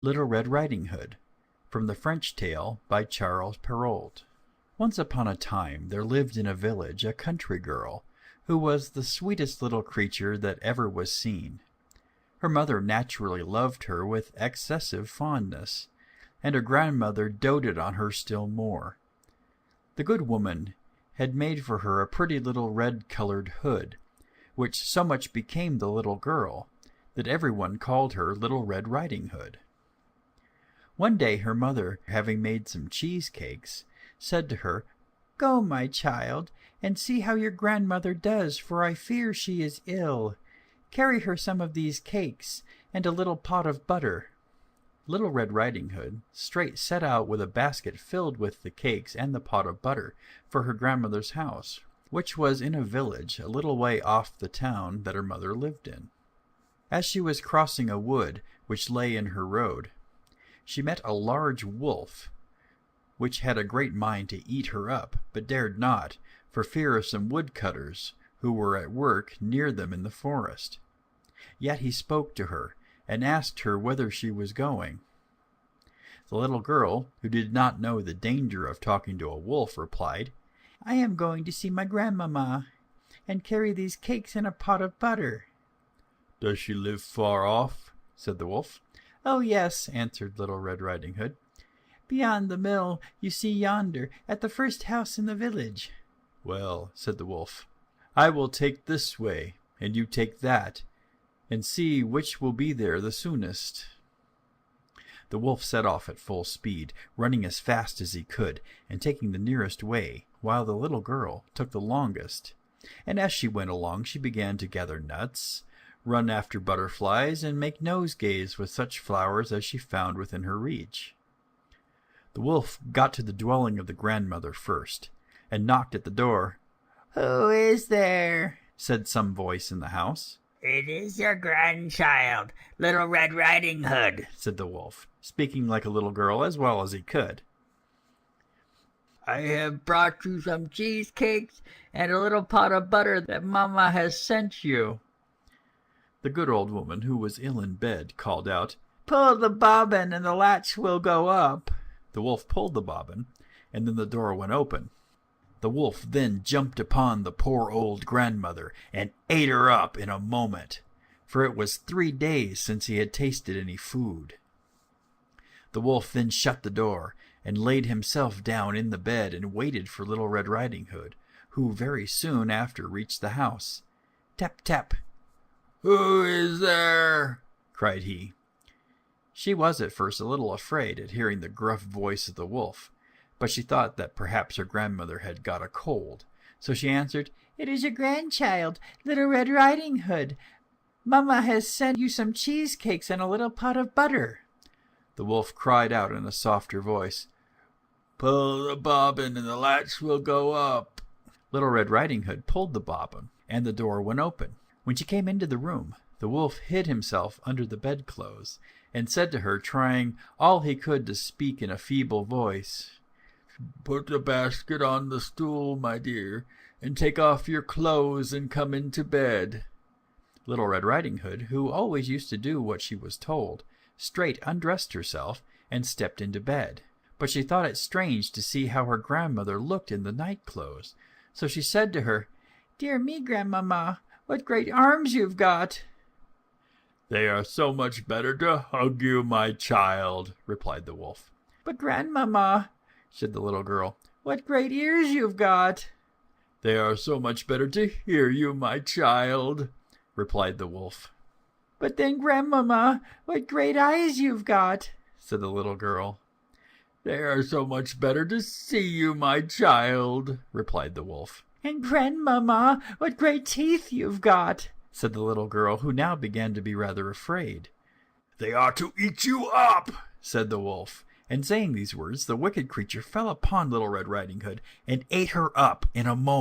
Little Red Riding Hood, from the French tale by Charles Perrault. Once upon a time there lived in a village a country girl who was the sweetest little creature that ever was seen. Her mother naturally loved her with excessive fondness, and her grandmother doted on her still more. The good woman had made for her a pretty little red-colored hood, which so much became the little girl that everyone called her Little Red Riding Hood. One day her mother, having made some cheesecakes, said to her, "Go, my child, and see how your grandmother does, for I fear she is ill. Carry her some of these cakes, and a little pot of butter." Little Red Riding Hood straight set out with a basket filled with the cakes and the pot of butter for her grandmother's house, which was in a village a little way off the town that her mother lived in. As she was crossing a wood which lay in her road, she met a large wolf, which had a great mind to eat her up, but dared not, for fear of some woodcutters who were at work near them in the forest. Yet he spoke to her, and asked her whither she was going. The little girl, who did not know the danger of talking to a wolf, replied, "I am going to see my grandmamma, and carry these cakes and a pot of butter." "Does she live far off?" said the wolf. "Oh, yes," answered Little Red Riding Hood. "Beyond the mill you see yonder, at the first house in the village." "Well," said the wolf, "I will take this way, and you take that, and see which will be there the soonest." The wolf set off at full speed, running as fast as he could, and taking the nearest way, while the little girl took the longest. And as she went along she began to gather nuts, run after butterflies, and make nosegays with such flowers as she found within her reach. The wolf got to the dwelling of the grandmother first, and knocked at the door. "Who is there?" said some voice in the house. "It is your grandchild, Little Red Riding Hood," said the wolf, speaking like a little girl as well as he could. "I have brought you some cheesecakes and a little pot of butter that Mamma has sent you." The good old woman, who was ill in bed, called out, "Pull the bobbin and the latch will go up." The wolf pulled the bobbin, and then the door went open. The wolf then jumped upon the poor old grandmother and ate her up in a moment, for it was 3 days since he had tasted any food. The wolf then shut the door and laid himself down in the bed and waited for Little Red Riding Hood, who very soon after reached the house. Tap, tap. "Who is there?" cried he. She was at first a little afraid at hearing the gruff voice of the wolf, but she thought that perhaps her grandmother had got a cold, so she answered, "It is your grandchild, Little Red Riding Hood. Mamma has sent you some cheesecakes and a little pot of butter." The wolf cried out in a softer voice, "Pull the bobbin and the latch will go up." Little Red Riding Hood pulled the bobbin, and the door went open. When she came into the room, the wolf hid himself under the bedclothes, and said to her, trying all he could to speak in a feeble voice, "Put the basket on the stool, my dear, and take off your clothes and come into bed." Little Red Riding Hood, who always used to do what she was told, straight undressed herself and stepped into bed. But she thought it strange to see how her grandmother looked in the night clothes, so she said to her, "Dear me, grandmamma, what great arms you've got!" "They are so much better to hug you, my child," replied the wolf. "But grandmamma," said the little girl, "what great ears you've got!" "They are so much better to hear you, my child," replied the wolf. "But then, grandmamma, what great eyes you've got!" said the little girl. "They are so much better to see you, my child," replied the wolf. "And grandmamma, what great teeth you've got!" said the little girl, who now began to be rather afraid. "They are to eat you up," said the wolf. And saying these words, the wicked creature fell upon Little Red Riding Hood and ate her up in a moment.